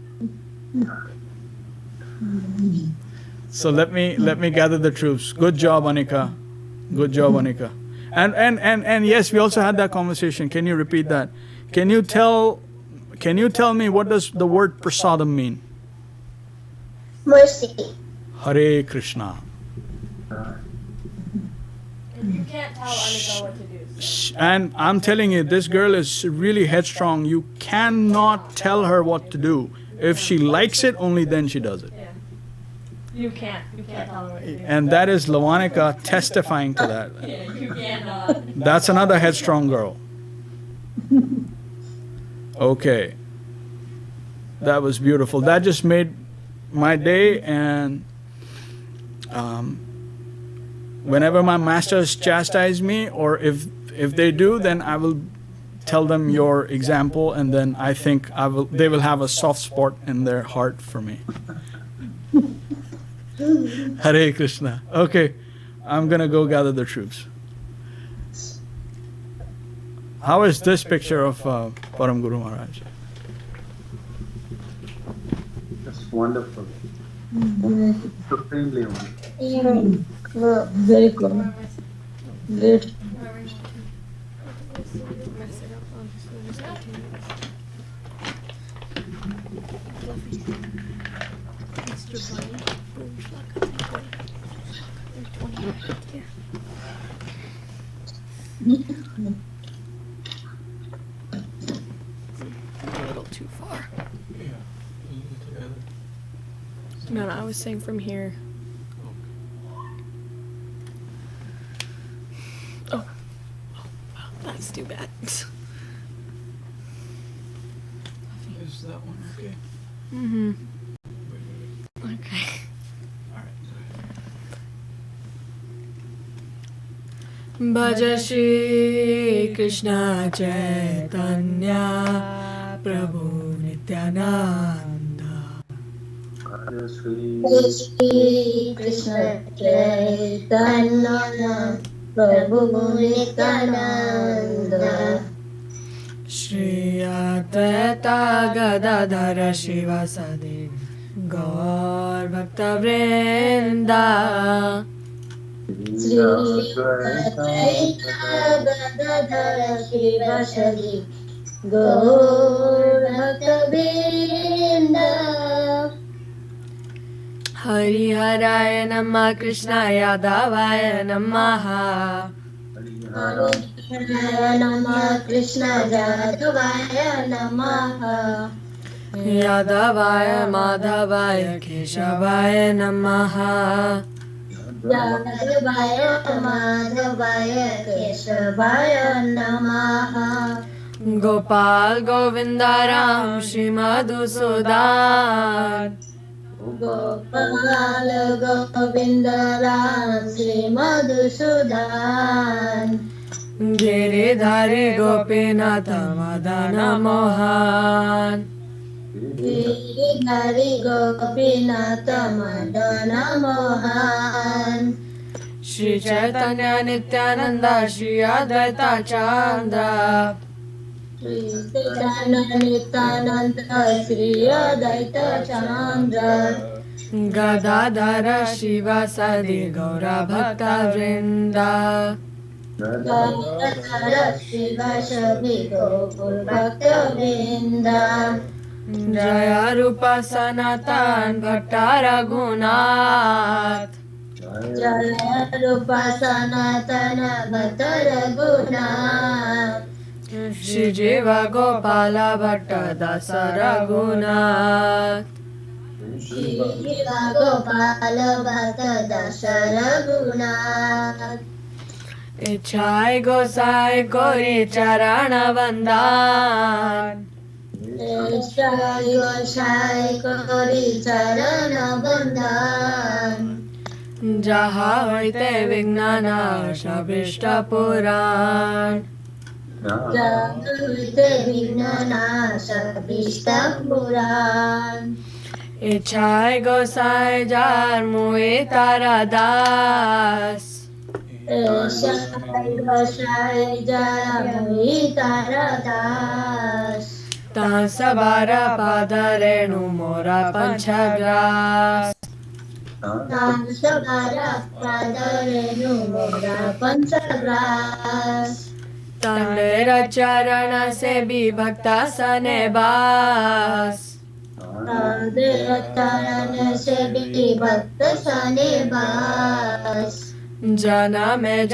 So let me gather the troops. Good job, Anika. Good job, Anika. And yes, we also had that conversation. Can you repeat that? Can you tell me what does the word prasadam mean? Mercy. Hare Krishna. You can't tell Anika what to do. So. And I'm telling you, this girl is really headstrong. You cannot tell her what to do. If she likes it, only then she does it. Yeah. You can't tell her what to do. And that is Lavanika testifying to that. Yeah, you cannot. That's another headstrong girl. Okay. That was beautiful. That just made my day, and whenever my masters chastise me, or if they do, then I will tell them your example, and then I think they will have a soft spot in their heart for me. Hare Krishna. Okay, I'm gonna go gather the troops. How is this picture of Param Guru Mahārāj? That's wonderful. Supremely wonderful. Very good. Great. A little too far. No, I was saying from here. Oh, that's too bad. Is that one okay? Mm-hmm. Okay. Bhaja Shri Krishna Chaitanya Prabhu Nityananda Shri Shri Krishna Chaitanya Prabhu Nityananda Shri Advaita Gadadhara Shivasadi Gaur Bhakta Vrinda Shri Gaur Bhakta Vrinda. Hari Haraya Namah Krishna Yadavaya Namaha Hare Namah Krishna Yadavaya Namaha. Yadavaya Madhavaya Keshavaya Namaha Yadavaya Madhavaya Keshavaya Namaha. Gopal Govindaram Shri Madhusudan Gopal Govindaram Shri Madhusudan. Giridhari Gopinatha Madana Mohan Giridhari Gopinatha Madana Mohan. Shri Chaitanya Nityananda Shri Advaita Chandra Shri Chaitanya Nityananda Shri Advaita Chandra. Gadadhara Shivasadi Gaura Bhakta Vrinda Gadadhara Shivasadi Gaura Bhakta Vrinda. Jaya Rupa Sanatan Bhakta Raghunath Jaya Rupa Sanatana Bhakta Raghunath. Shri Jiva Gopala Bhatta Dasa Raghunath Shri Jiva Gopala Bhatta Dasa Raghunath. Ichhai Gosai Kori Charana Vandan Shai Gosai Kori Charana Bandhan. Jaha Hoite Vignana Shabishta Puran Jagavite Vignana Sabhishta Puran. Ichhai Gosai Jar Muitara Das Shai Gosai Jaramui Taradas. Tansabara Padarenu Mora Panchagras Tansabara Padarenu Mora Panchagras. Tandera Charana Sebi Bhakta Sanebas Tadarana Sebi Bhakta Sanebas. Jana me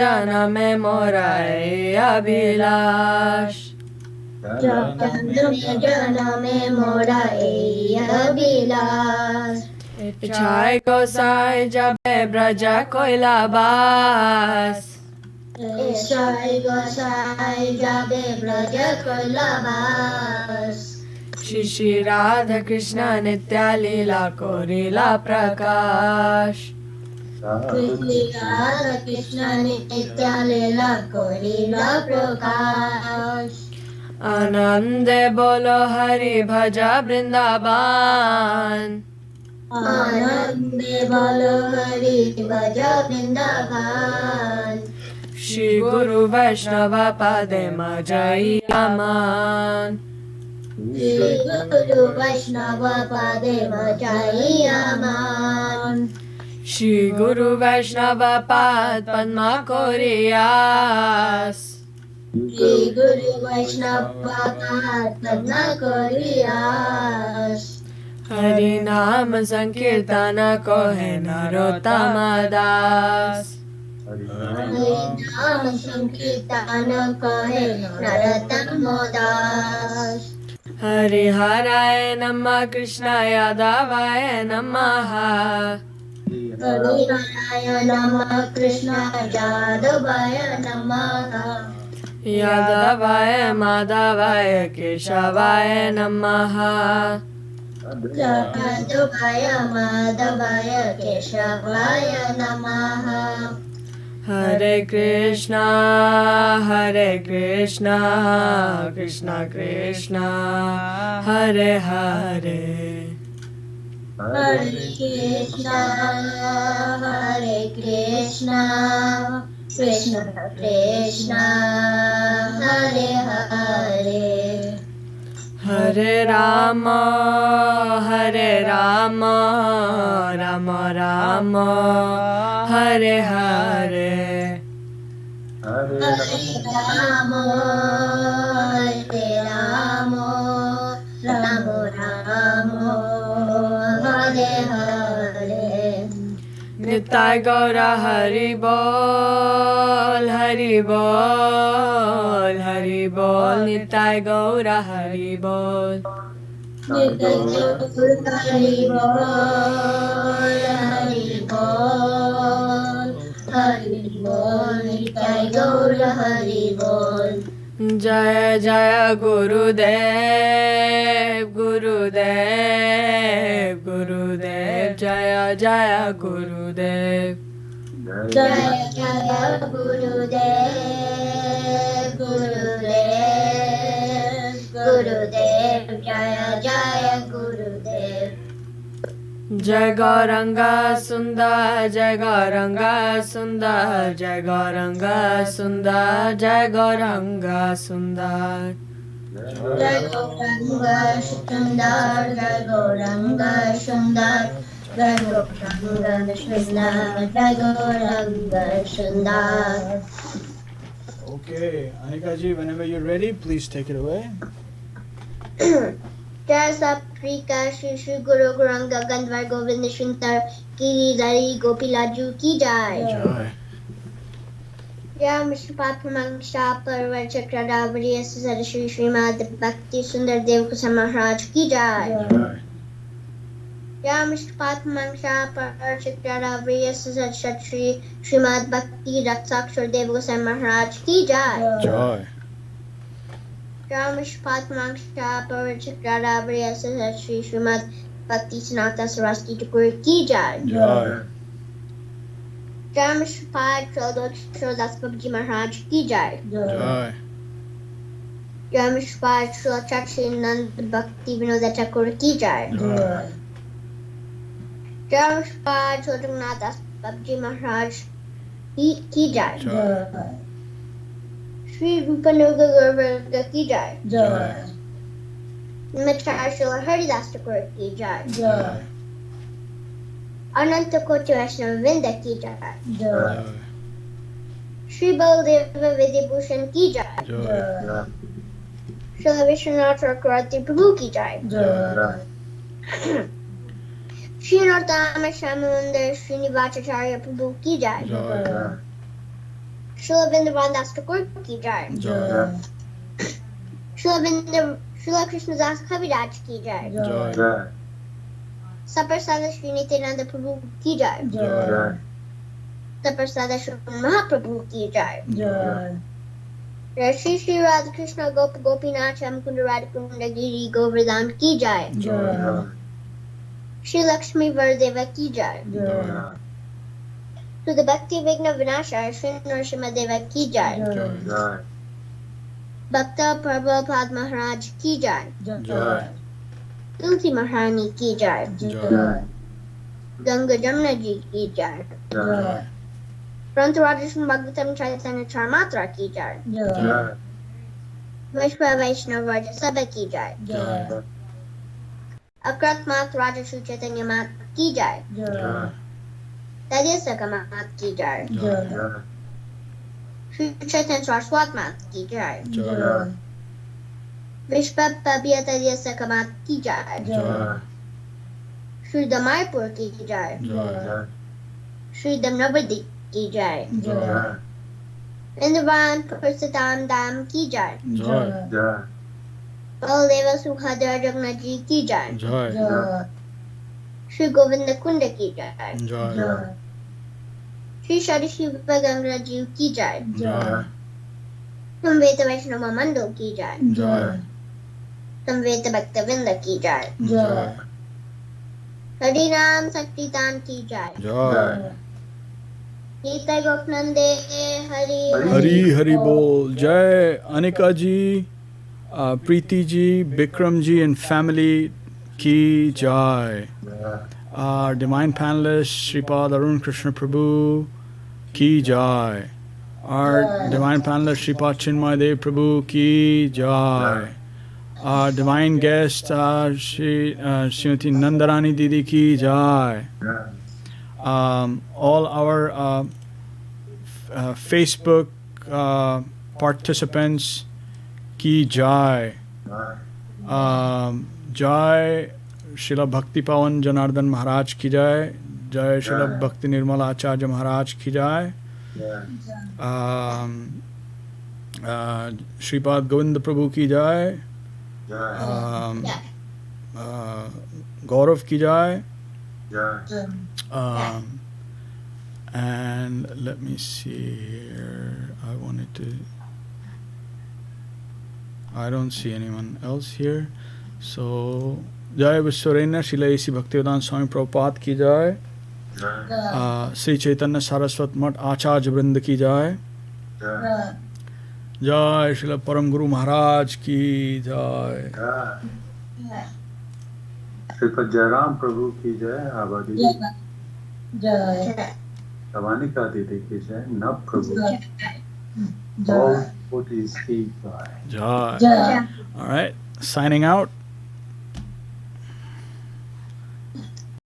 Mora Abhilash Janame Mora Abhilash. Ichhai Gosai Jabe Braja Koilabas Shai Gosai Jabe Braja Koilabas. Shri Radha Krishna Nitya Lila Korila Prakash Shri Radha Krishna Nitya Leela Korila Prakash. Anande Bolo Hari Bhaja Vrindavan Anande Balo Hari Bhaja Vrindavan. Shri Guru Vaishnava Pade Majai Aman Shri Guru Vaishnava Pade Majai Aman. Shri Guru Vaishnava Pad Padma Koriyas Shri Guru Vaishnava Padma Koriyas. Hari Nam Sankirtana Kohe Narottama Das Harinam Sankirtana Kahe Narottama Das. Hari Haraya Namah Krishna Yadavaya Namaha Harinaya Namah Krishna Yadavaya Namaha. Yadavaya Madhavaya Keshavaya Namaha Yadavaya Madhavaya Keshavaya Namaha. Hare Krishna Krishna Krishna Hare Hare Hare Krishna Krishna Krishna Hare Hare. Hare Hare Rama, Hare Rama, Rama Rama, Hare Hare. Hare Hare Rama, Hare Rama, Rama Rama, Hare Hare. Nitai Gaura Hari Bol, Hari Bol, Hari Bol, Nitai Gaura Hari Bol. Hari Bol, Hari Bol, Hari Bol, Nitai Gaura Hari Bol. Jaya Jaya Gurudev, Gurudev, Gurudev, Jaya Jaya Gurudev. Jaya Jaya Gurudev, Gurudev, Gurudev, Jaya Jaya Gurudev. Jai Gauranga Sundar, Jai Gauranga Sundar, Jai Gauranga Sundar, Jai Gauranga Sundar. Jai Gauranga Sundar, Jai Gauranga Sundar, Jai Gauranga Sundar, Jai Gauranga Sundar. Okay, Anika ji, whenever you're ready, please take it away. Jai Saprika Shri Shri Guru Gauranga Gandhar Govind Shuntar Giridhari Gopilaju Ki Jai. Jai. Jai Mishpat Pamangsha Parvar Chakradavariya Sasar Shri Srimad Bhakti Sundar Dev-Goswāmī Mahārāj Ki Jai. Jai. Jai Mishpat Pamangsha Parvar Chakradavariya Sasar Shri Srimad Bhakti Rakṣhak Dev-Goswāmī Mahārāj Ki Jai. Jai. Jai Mishpat Pamangsha Parvar Chakradavariya Sasar Shri Srimad Bhakti Sanatana Saraswati Thakur Ki Jai. Jai. Jai Mishpat Shrodas Babaji Mahārāj Ki Jai. Jai. Jai Mishpat Shri Nand Bhakti Vinoda Thakur Ki Jai. Jai. Jai Mishpat Jagannath Das Babaji Mahārāj Ki Jai. Jai. Shri Rupanuga Gurvarga Ki Jai. Jai. Namaskar Srila Haridas Thakur Ki Jai. Jai. Ananta Koti Vaishnava Vrinda Ki Jai. Jai. Shri Baladeva Vidyabhushan Ki Jai. Jai. Srila Vishwanath Chakravarti Prabhu Ki Jai. Jai. Shri Nartama Shamundar Srinivasacharya Prabhu Ki Jai. Jai. Srila Vrindavan Das Thakur Ki Jai. Jai. Srila Krishna Das Kaviraj Ki Jai. Jai. Saprasada Shri Nityananda Prabhu Ki Jai. Jai. Saprasada Shri Mahaprabhu Ki Jai. Jai. Shri Shri Radha Krishna Gopa Gopinath Mukunda Radhakunda Giri Govardhan Ki Jai. Jai. Shri Lakshmi Vardeva Ki Jai. Jai. To the Bhakti Vigna Vinasha Shri Narasimha Deva Ki Jai. Jai. Bhakta Prabhupada Mahārāj Ki Jai. Jai. Tulsi Maharani Ki Jai. Jai. Ganga Jamna Ji Ki Jai. Jai. Prantarajan Bhagavatam Chaitanya Charmatra Ki Jai. Jai. Vishwa Vaishnava Raja Sabha Ki Jai. Jai. Akrat Mat Raja Shri Chaitanya Mat Ki Jai. Jai. Tadyasaka Mat Ki Jai. Jai. Shri Chaitanya Saraswat Mat Ki Jai. Jai. Vishwa Pabya Tadyasaka Mat Ki Jai. Jai. Shri Damaipur Ki Jai. Jai. Shri Damnavadi Ki Jai. Jai. Vrindavan Pursatam Dam Ki Jai. Jai. Baladeva Subhadra Jagannath Ji Ki Jai. Jai. Shri Govinda Kunda Ki Jai. Jai. Shri Shadi Shiva Ganga Ji Ki Jai. Jai. Samveta Vaishnava Mandal Ki Jai. Jai. Samveta Bhakta Vrinda Ki Jai. Jai. Hari Ram Saktitan Ki Jai. Jai. Nita Gopnande Hari Hari Hari Bol. Jai. Anika ji, Preeti ji, Bikram ji and family Ki Jai. Our divine panelists, Sripad Arun Krishna Prabhu Ki Jai. Our divine panelist, Sripad Chinmay Dev Prabhu Ki Jai. our divine guest, Srimati Nandarani Didi ki jai. All our Facebook participants ki jai. Jai Śrīla Bhakti Pavan Janardhan Mahārāj ki jai. Jai Śrīla Bhakti Nirmala Acharya Mahārāj ki jai. Shripad Govinda Prabhu ki jai. Gaurav ki jai. And let me see here. I don't see anyone else here. So, Jai Vishwarena Śrīla A.C. Bhaktivedanta Swami Prabhupada ki jai. Sri Chaitanya Saraswat Mat Acharya Vrinda ki jai. Jai Śrīla Param Guru Mahārāj ki jai. Sripad Jairam Prabhu ki jai. Abadi Jai. Tavanika Didi ki jai. Nab Prabhu. All devotees ki jai. Jai. All right, signing out.